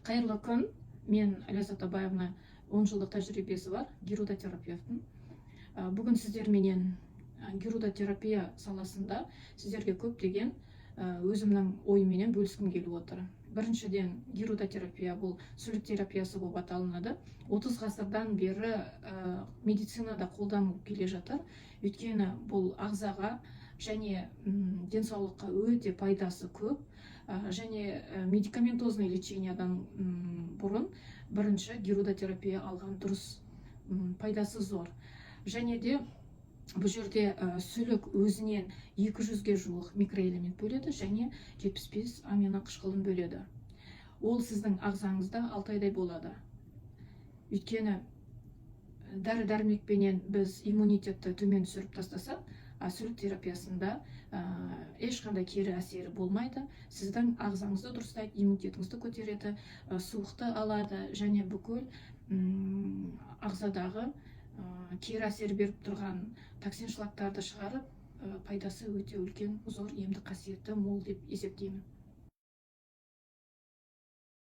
Қайырлы күн. Мен Ләззат Абаевна 10 жылдық тәжірибесі бар гирудотерапевтпін. Бүгін сіздерменен гирудотерапия саласында сіздерге көптеген өзімнің ойыменен бөліскім келіп отыр. Біріншіден, гирудотерапия бұл сүлік терапиясы болып аталынады. 30 ғасырдан бері медицинада қолданылып келе жатыр. Өйткені бұл ағзаға және денсаулыққа өте пайдасы көп. Және медикаментозный лечениядан бұрын бірінші гирудотерапия алған дұрыс, пайдасы зор. Және де бұл жерде сүлік өзінен 200-ге жуық микроэлемент бөледі және 75 амино қышқылын бөледі. Ол сіздің ағзаңызда 6 айдай болады. Өйткені дәрі-дәрмекпенен біз иммунитетті төмен түсіріп тастасақ, сүлік терапиясында ешқандай кері әсері болмайды. Сіздің ағзаңызды дұрыстайды, иммунитетіңізді көтереді, суықты алады және бүкіл ағзадағы кері әсер беріп тұрған токсин шлактарды шығарып, пайдасы өте үлкен, зор, емді қасиеті мол деп есептеймін.